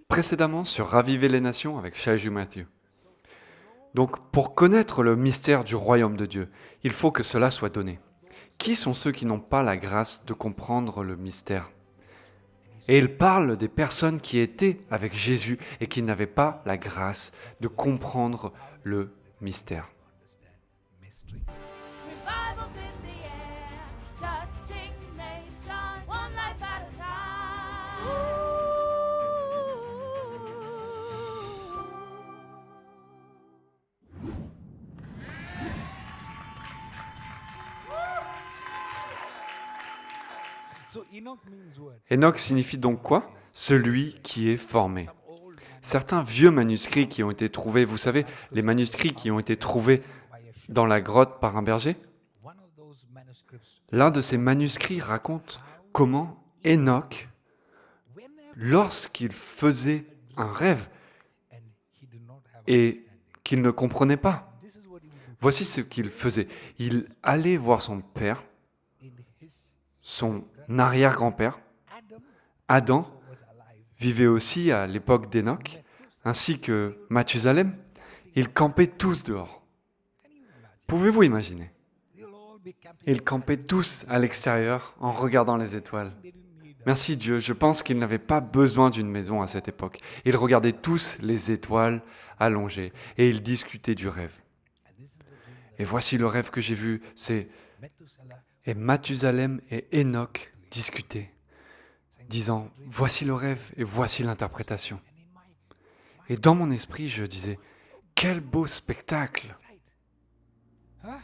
Précédemment sur Raviver les nations avec Shaiju Matthew. Donc, pour connaître le mystère du royaume de Dieu, il faut que cela soit donné. Qui sont ceux qui n'ont pas la grâce de comprendre le mystère ? Et il parle des personnes qui étaient avec Jésus et qui n'avaient pas la grâce de comprendre le mystère. Revivals in the air, touching nations, one life at a time. So Enoch means what? Enoch signifie donc quoi ? Celui qui est formé. Certains vieux manuscrits qui ont été trouvés, vous savez, les manuscrits qui ont été trouvés dans la grotte par un berger, One of those manuscripts. l'un de ces manuscrits raconte comment Enoch, lorsqu'il faisait un rêve And he did not have et qu'il ne comprenait pas, this is what he would voici ce qu'il faisait. Il allait voir son père, do in his son arrière-grand-père, Adam Adam, was alive. vivait aussi à l'époque d'Enoch, ainsi que Mathusalem. Ils campaient tous dehors. Can you imagine? Pouvez-vous imaginer ? They'll all be camping. Ils campaient tous à l'extérieur en regardant les étoiles. They didn't need Merci Dieu, je pense qu'ils n'avaient pas besoin d'une maison à cette époque. Ils regardaient tous les étoiles allongées et ils discutaient du rêve. And this is the dream Et voici le rêve que j'ai vu, c'est that Methuselah et Mathusalem et Enoch discutaient, disant « Voici le rêve et voici l'interprétation. and in my » Et dans mon esprit, je disais « Quel beau spectacle ! sight. Huh?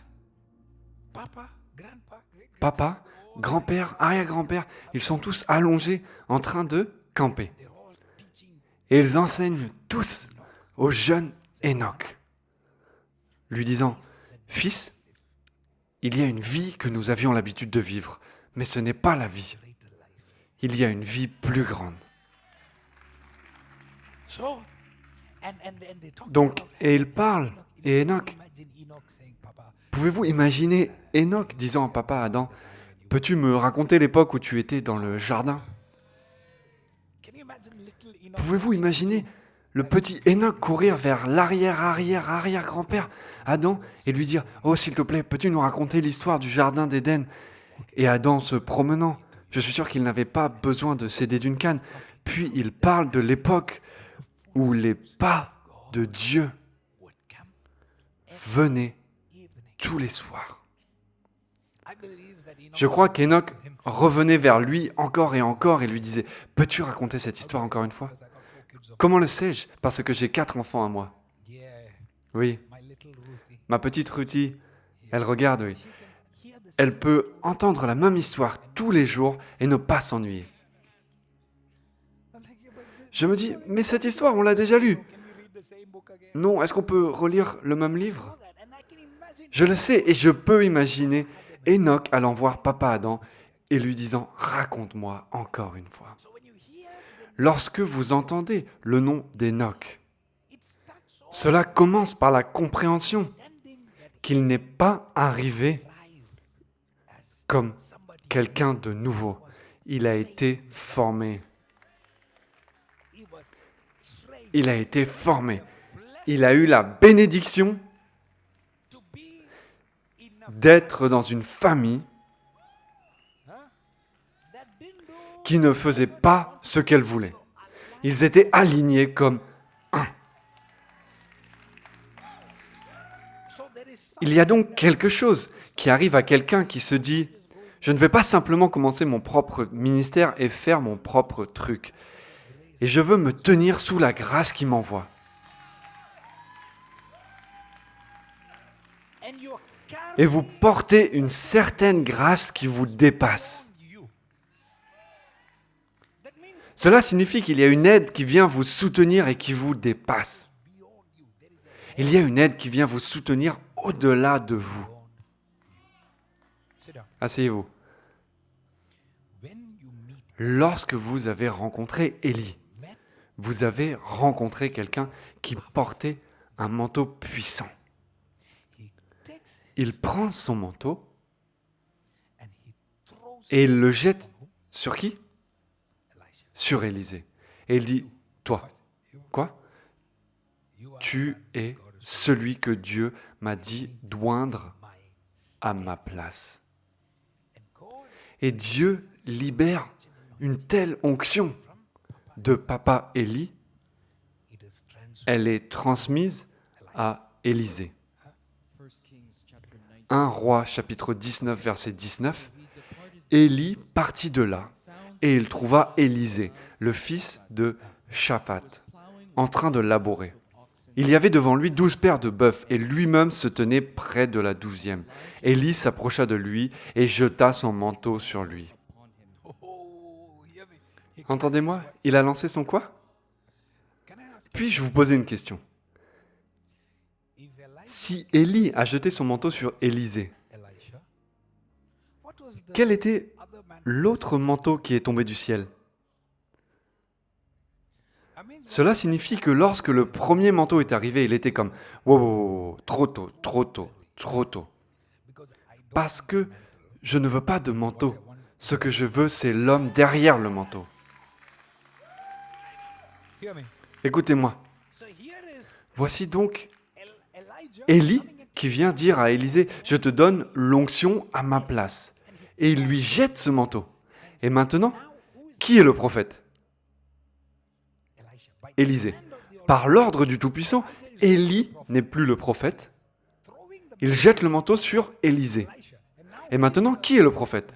Papa, grandpa, great Papa, grand-père, arrière-grand-père, ils sont tous allongés en train de camper. they're all teaching Et ils enseignent tous au jeune Enoch, lui disant « Fils, il y a une vie que nous avions l'habitude de vivre, mais ce n'est pas la vie. greater life. Il y a une vie plus grande. So and they talk Donc, about et il parle, et Enoch, imagine Enoch saying, Papa, pouvez-vous imaginer Enoch disant à papa Adam, peux-tu me raconter l'époque où tu étais dans le jardin ? can you imagine little Enoch? Pouvez-vous imaginer le petit Enoch courir vers l'arrière-grand-père Adam et lui dire « Oh, s'il te plaît, peux-tu nous raconter l'histoire du jardin d'Éden ?» Et Adam se promenant, je suis sûr qu'il n'avait pas besoin de s'aider d'une canne. Puis il parle de l'époque où les pas de Dieu would come venaient evening. tous les soirs. I believe that Enoch Je crois qu'Enoch revenait vers lui encore et lui disait « Peux-tu raconter cette histoire encore une fois ?» because I got 4 kids of Comment le sais-je ? Parce que j'ai 4 enfants à moi. yeah, Oui, my little Ruthie. ma petite Ruthie, elle regarde, oui. She can hear the Elle peut entendre la même histoire tous les jours et ne pas s'ennuyer. I'm thinking about this. Je me dis, mais cette histoire, on l'a déjà lue. Can we read the same book again? Non, est-ce qu'on peut relire le même Know livre ? that, and I can imagine Je le sais et je peux imaginer Enoch allant voir papa Adam et lui disant, raconte-moi encore une fois. so when you hear Lorsque vous entendez le nom d'Enoch, it starts off cela commence par la compréhension ending that qu'il n'est pas arrivé arrive as comme somebody quelqu'un de nouveau. Il a été formé. he was trained Il a été formé. Il a eu la bénédiction to be in a d'être dans une famille that didn't do qui ne faisait pas ce qu'elle voulait. Ils étaient alignés comme so there is il y a donc quelque chose qui arrive à quelqu'un qui se dit je ne vais pas simplement commencer mon propre ministère et faire mon propre truc. Et je veux me tenir sous la grâce qui m'envoie. and you're carrying Et vous portez une certaine grâce qui vous dépasse. you. That means Cela signifie qu'il y a une aide qui vient vous soutenir et qui vous dépasse. beyond you. There is a Il y a une aide qui vient vous soutenir au-delà de vous. sit down. Asseyez-vous. When you meet Lorsque vous avez rencontré Élie, met vous avez rencontré quelqu'un qui portait un manteau puissant. he takes Il prend son manteau and he throws et il le jette sur qui ? Elisha. Sur Élisée. Et il dit, toi. Quoi? You are Tu es celui que Dieu m'a dit d'oindre my à ma place. and God Et Dieu libère une telle onction de papa Élie, it is transferred. elle est transmise à Élisée. 1 Kings chapter 19. 1 Roi chapitre 19 verset 19, He departed Élie partit de là et il trouva Élisée, le fils de Shaphat, en train de labourer. Il y avait devant lui 12 paires de bœufs et lui-même se tenait près de la 12e. Élie s'approcha de lui et jeta son manteau sur lui. upon him. Oh, hear me. He- Entendez-moi, il a lancé son quoi? Can I ask Puis-je vous poser une question? if Elijah, Si Élie a jeté son manteau sur Élisée, Elisha, what was the quel était other man? l'autre manteau qui est tombé du ciel? I mean, Cela signifie que lorsque le premier manteau est arrivé, il était comme « Wow, wow, wow, wow, trop tôt, trop tôt, trop tôt. because I don't Parce que je ne veux pas de manteau. Ce que je veux, c'est l'homme derrière le manteau. hear me. Écoutez-moi. So here is Voici donc Elijah Élie coming and qui vient dire à Élisée « Je te donne l'onction à ma place. » Et il lui jette ce manteau. Et maintenant, now who is qui est le prophète? Elisha? By Élisée. hand of the Par l'ordre du Tout-Puissant, Élie n'est plus le prophète. throwing the Il jette le manteau sur Élisée. Elisha. And now Et maintenant, qui est le prophète?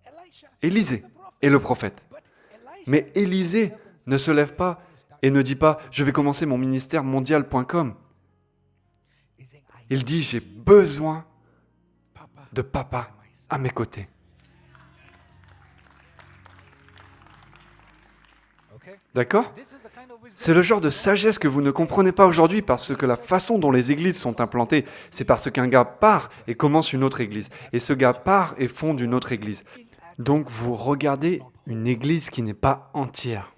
Elisha Élisée est le prophète. but Elisha Mais Élisée ne se lève pas et ne dit pas « Je vais commencer mon ministère mondial.com ». is saying I Il dit « J'ai besoin Papa de papa à mes côtés okay ». D'accord? This is the kind of wisdom C'est le genre de sagesse que vous ne comprenez pas aujourd'hui parce que la façon dont les églises sont implantées, c'est parce qu'un gars part et commence une autre église. Et ce gars part et fonde une autre église. Donc vous regardez une église qui n'est pas entière.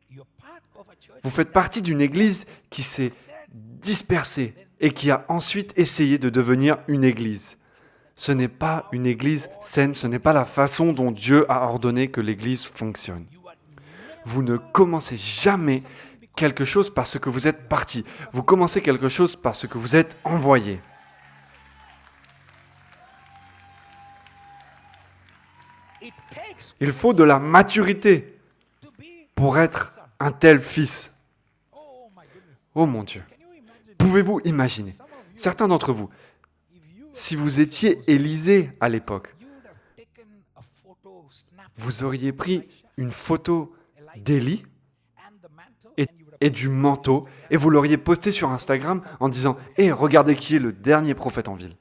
you're part of a church Vous faites partie d'une église qui s'est dispersée et qui a ensuite essayé de devenir une église. Ce n'est pas une église saine, ce n'est pas la façon dont Dieu a ordonné que l'église fonctionne. you are Vous ne commencez jamais quelque chose parce que vous êtes parti. Vous commencez quelque chose parce que vous êtes envoyé. it takes Il faut de la maturité to be pour être un tel fils. oh my goodness Oh mon Dieu. can you imagine Pouvez-vous imaginer, some of you certains d'entre vous, if you si vous étiez Élisée à l'époque, you would have taken a photo snap vous auriez pris une photo d'Élie and the mantle et, and you would have et du manteau et vous l'auriez posté sur Instagram en disant « Hé, regardez qui est le dernier prophète en ville ».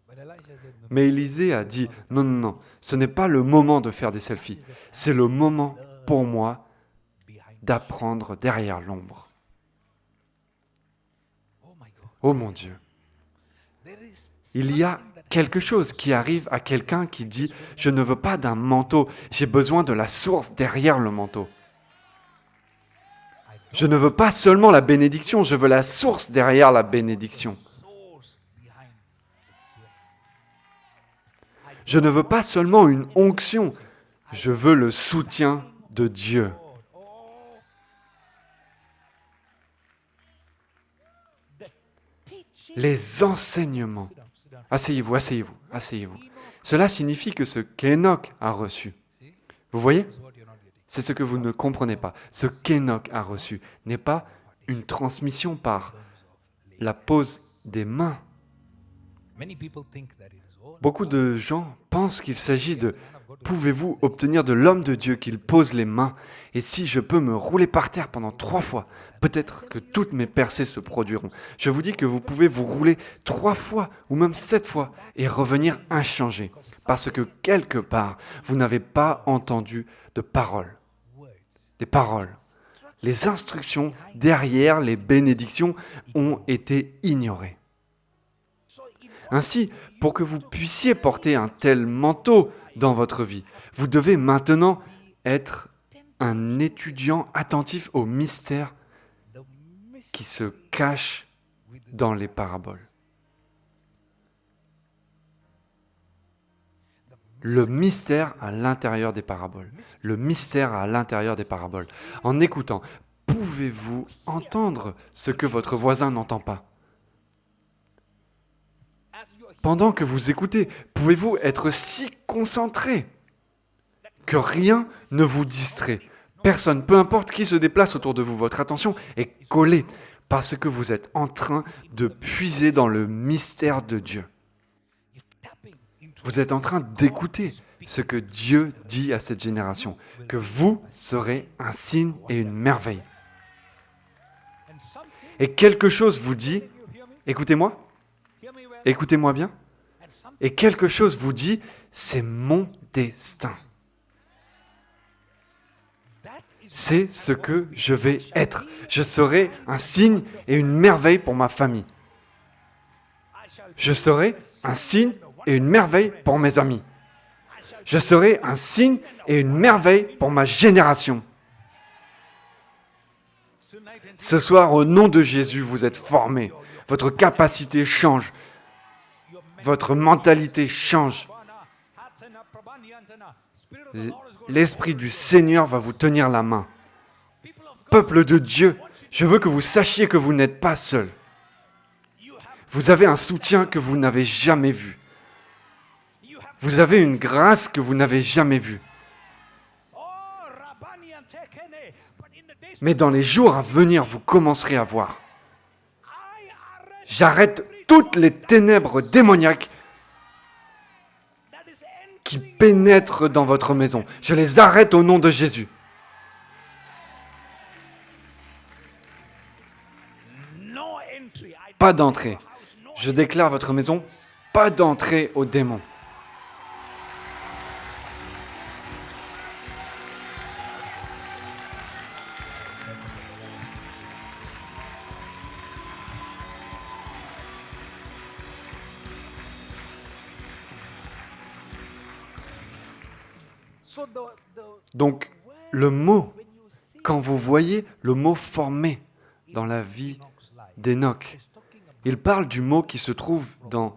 but Elisha said no Mais Élisée a dit « Non, non, non, ce n'est pas le moment de faire des selfies. C'est le moment pour moi behind d'apprendre derrière l'ombre. oh my god » Oh mon Dieu. there is Il y a something that quelque chose qui arrive à quelqu'un qui dit « Je ne veux pas d'un manteau, j'ai besoin de la source derrière le manteau. Je ne veux pas seulement la bénédiction, je veux la source derrière la bénédiction. source behind the blessing Je ne veux pas seulement une onction, je veux le soutien de Dieu. God oh the teaching Les enseignements. sit down Asseyez-vous, asseyez-vous, asseyez-vous. Cela signifie que ce qu'Enoch a reçu, see vous voyez, this is what you're not getting c'est ce que vous ne comprenez pas. Ce qu'Enoch a reçu n'est pas une transmission par la pose des mains. many people think that it is all Beaucoup de gens pensent qu'il s'agit de « Pouvez-vous obtenir de l'homme de Dieu qu'il pose les mains et si je peux me rouler par terre pendant 3 fois, peut-être que toutes mes percées se produiront. » Je vous dis que vous pouvez vous rouler 3 fois ou même 7 fois et revenir inchangé parce que quelque part, vous n'avez pas entendu de paroles. words Des paroles. Les instructions derrière les bénédictions ont été ignorées. so in Ainsi, pour que vous puissiez porter un tel manteau dans votre vie, vous devez maintenant être un étudiant attentif aux mystères the mystery qui se cachent dans les paraboles. the le mystère à l'intérieur des paraboles. Le mystère à l'intérieur des paraboles. En écoutant, pouvez-vous entendre ce que votre voisin n'entend pas? Pendant que vous écoutez, pouvez-vous être si concentré que rien ne vous distrait? Personne, peu importe qui se déplace autour de vous, votre attention est collée parce que vous êtes en train de puiser dans le mystère de Dieu. Vous êtes en train d'écouter ce que Dieu dit à cette génération, que vous serez un signe et une merveille. Et quelque chose vous dit, écoutez-moi, écoutez-moi bien, et quelque chose vous dit, c'est mon destin. C'est ce que je vais être. Je serai un signe et une merveille pour ma famille. Je serai un signe et une merveille pour mes amis. Je serai un signe et une merveille pour ma génération. Ce soir, au nom de Jésus, vous êtes formés. Votre capacité change. Votre mentalité change. L'Esprit du Seigneur va vous tenir la main. Peuple de Dieu, je veux que vous sachiez que vous n'êtes pas seul. Vous avez un soutien que vous n'avez jamais vu. Vous avez une grâce que vous n'avez jamais vue. Mais dans les jours à venir, vous commencerez à voir. J'arrête toutes les ténèbres démoniaques qui pénètrent dans votre maison. Je les arrête au nom de Jésus. Pas d'entrée. Je déclare votre maison, pas d'entrée aux démons. Donc, le mot, quand vous voyez le mot formé dans la vie d'Enoch, il parle du mot qui se trouve dans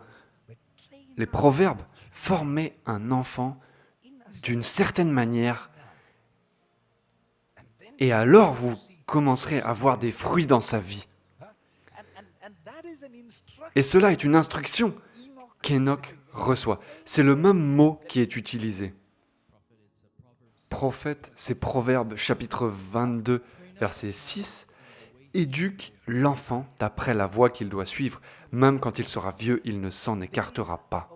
les Proverbes, former un enfant d'une certaine manière, et alors vous commencerez à voir des fruits dans sa vie. Et cela est une instruction qu'Enoch reçoit. C'est le même mot qui est utilisé. Prophète, c'est Proverbes chapitre 22, verset 6. Éduque l'enfant d'après la voie qu'il doit suivre. Même quand il sera vieux, il ne s'en écartera pas.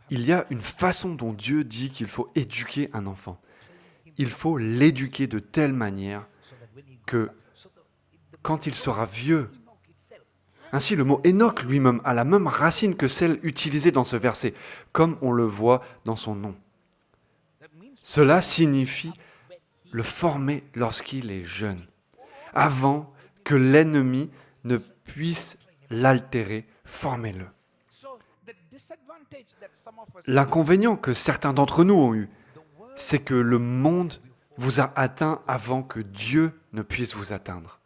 Il y a une façon dont Dieu dit qu'il faut éduquer un enfant. Il faut l'éduquer de telle manière que quand il sera vieux, ainsi le mot Enoch lui-même a la même racine que celle utilisée dans ce verset, comme on le voit dans son nom. Cela signifie le former lorsqu'il est jeune, avant que l'ennemi ne puisse l'altérer, formez-le. L'inconvénient que certains d'entre nous ont eu, c'est que le monde vous a atteint avant que Dieu ne puisse vous atteindre.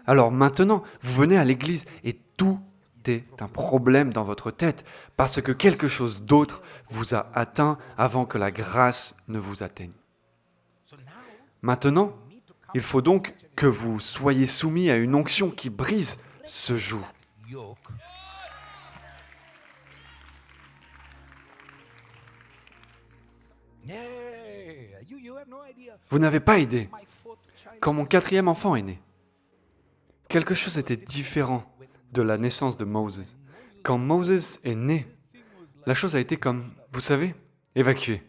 Alors maintenant, vous venez à l'église et tout est un problème dans votre tête parce que quelque chose d'autre vous a atteint avant que la grâce ne vous atteigne. Maintenant, il faut donc que vous soyez soumis à une onction qui brise ce joug. Vous n'avez pas idée. Quand mon 4e enfant est né, quelque chose était différent de la naissance de Moses. Quand Moses est né, la chose a été comme, vous savez, évacuée.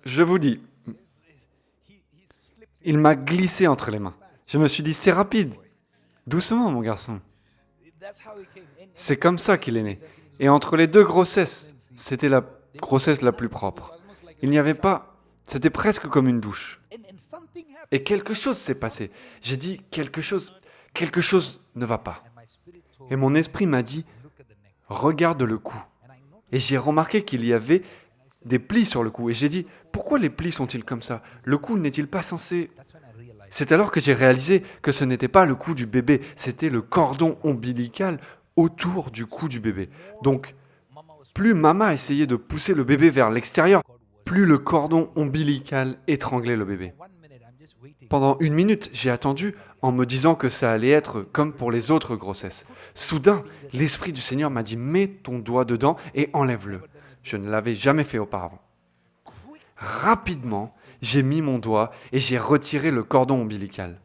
Je vous dis, il m'a glissé entre les mains. Je me suis dit, c'est rapide. Doucement, mon garçon. C'est comme ça qu'il est né. Et entre les deux grossesses, c'était la grossesse la plus propre. Il n'y avait pas... C'était presque comme une douche. Et quelque chose s'est passé. J'ai dit, quelque chose ne va pas. Et mon esprit m'a dit, regarde le cou. Et j'ai remarqué qu'il y avait des plis sur le cou. Et j'ai dit, pourquoi les plis sont-ils comme ça? Le cou n'est-il pas censé... C'est alors que j'ai réalisé que ce n'était pas le cou du bébé, c'était le cordon ombilical autour du cou du bébé. Donc, Plus maman essayait de pousser le bébé vers l'extérieur, plus le cordon ombilical étranglait le bébé. 1 minute, I'm just waiting. Pendant 1 minute, j'ai attendu en me disant que ça allait être comme pour les autres grossesses. Soudain, l'Esprit du Seigneur m'a dit « Mets ton doigt dedans et enlève-le ». Je ne l'avais jamais fait auparavant. Rapidement, j'ai mis mon doigt et j'ai retiré le cordon ombilical.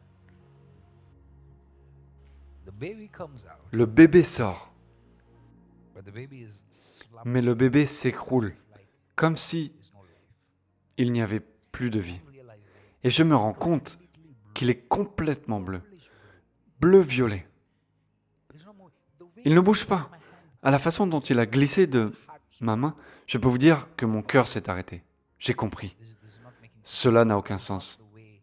The baby comes out, Le bébé sort, but the baby is slumped mais le bébé s'écroule, like comme si there's no life. il n'y avait plus de vie. Realizing Et je me rends compte qu'il est complètement bleu, bleu-violet. there's no more. The way Il ne bouge pas. my hand À la façon dont il a glissé de ma main, je peux vous dire que mon cœur s'est arrêté. J'ai compris. this is not making sense. Cela n'a aucun sens. The way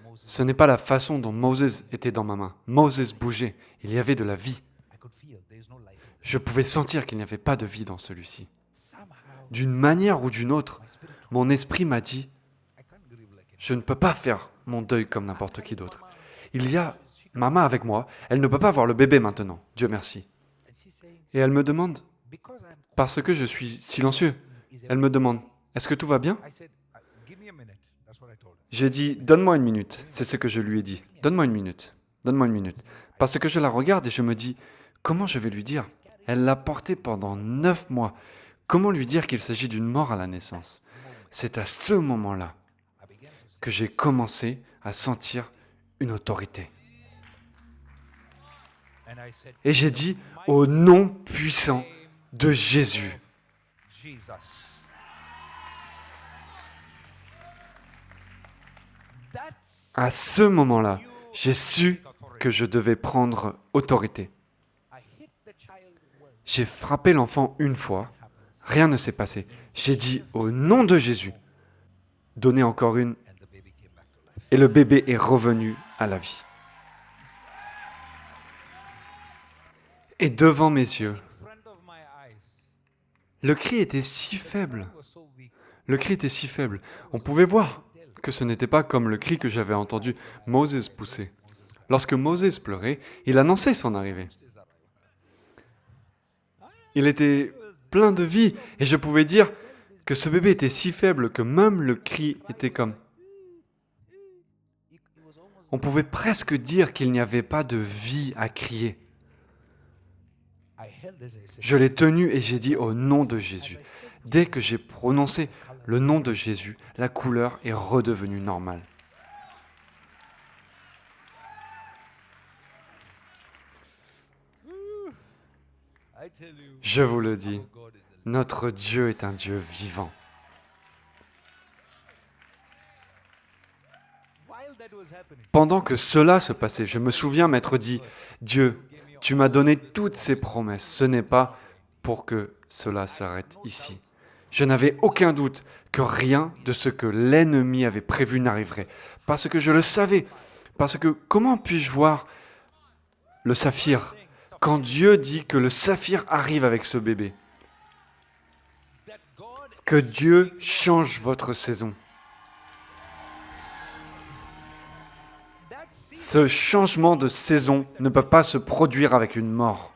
Moses, Ce n'est pas la façon dont Moses était dans ma main. Moses bougeait. Il y avait de la vie. I could feel there's no life in this. Je pouvais sentir qu'il n'y avait pas de vie dans celui-ci. Somehow D'une manière ou d'une autre, my spirit, mon esprit m'a dit, I can't grieve like it. je ne peux pas faire mon deuil comme n'importe qui d'autre. Il y a maman avec moi. Elle ne peut pas voir le bébé maintenant. Dieu merci. And she's saying, Et elle me demande, because I'm parce que je suis silencieux, elle me demande, est-ce que tout va bien? I said, give me a minute. That's what I told her. J'ai dit, donne-moi 1 minute. C'est ce que je lui ai dit. Donne-moi 1 minute. Donne-moi 1 minute. Parce que je la regarde et je me dis, comment je vais lui dire? Elle l'a porté pendant 9 mois. Comment lui dire qu'il s'agit d'une mort à la naissance? C'est à ce moment-là I began to say, que j'ai commencé à sentir une autorité. and I said, Et j'ai dit, au nom puissant de Jésus. Jesus. That's À ce moment-là, j'ai su que je devais prendre autorité. I hit the child once. J'ai frappé l'enfant une fois. Rien ne s'est passé. J'ai dit au nom de Jésus, donnez encore une, And the baby came back to life. et le bébé est revenu à la vie. Et devant mes yeux, In front of my eyes, le cri était si faible. it was so weak. Le cri était si faible. On pouvait voir que ce n'était pas comme le cri que j'avais entendu Moses pousser. Lorsque Moses pleurait, il annonçait son arrivée. Il était plein de vie et je pouvais dire que ce bébé était si faible que même le cri était comme... On pouvait presque dire qu'il n'y avait pas de vie à crier. I held it. I said, Je l'ai tenu et j'ai dit au nom de Jésus. Dès que j'ai prononcé le nom de Jésus, la couleur est redevenue normale. I tell you, Je vous le dis, our God is alive. notre Dieu est un Dieu vivant. While that was happening, Pendant que cela se passait, je me souviens m'être dit, Dieu, tu m'as donné toutes ces promesses. Ce n'est pas pour que cela s'arrête ici. Je n'avais aucun doute que rien de ce que l'ennemi avait prévu n'arriverait. Parce que je le savais. Parce que comment puis-je voir le saphir quand Dieu dit que le saphir arrive avec ce bébé? that God, Que Dieu change votre saison. that seed, Ce changement de saison ne peut pas se produire avec une mort.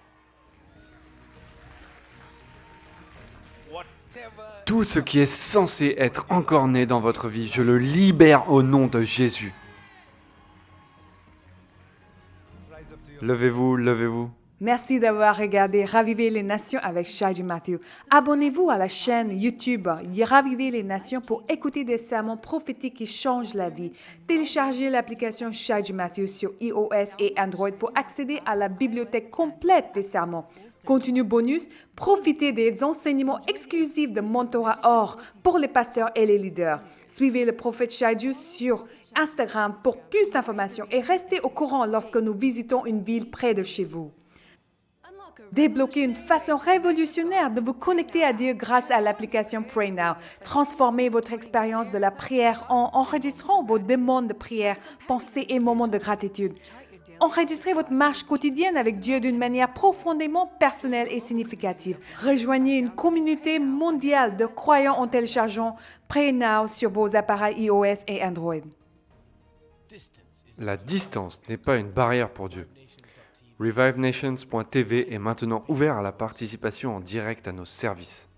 whatever Tout ce qui est censé être encore né dans votre vie, je le libère au nom de Jésus. rise up to your Levez-vous, levez-vous. Merci d'avoir regardé Raviver les Nations avec Shaji Matthew. Abonnez-vous à la chaîne YouTube Raviver les Nations pour écouter des sermons prophétiques qui changent la vie. Téléchargez l'application Shaji Matthew sur iOS et Android pour accéder à la bibliothèque complète des sermons. Contenu bonus, profitez des enseignements exclusifs de Mentorat Or pour les pasteurs et les leaders. Suivez le prophète Shaju sur Instagram pour plus d'informations et restez au courant lorsque nous visitons une ville près de chez vous. Débloquez une façon révolutionnaire de vous connecter à Dieu grâce à l'application Pray Now. Transformez votre expérience de la prière en enregistrant vos demandes de prière, pensées et moments de gratitude. Enregistrez votre marche quotidienne avec Dieu d'une manière profondément personnelle et significative. Rejoignez une communauté mondiale de croyants en téléchargeant Pray Now sur vos appareils iOS et Android. La distance n'est pas une barrière pour Dieu. ReviveNations.tv est maintenant ouvert à la participation en direct à nos services.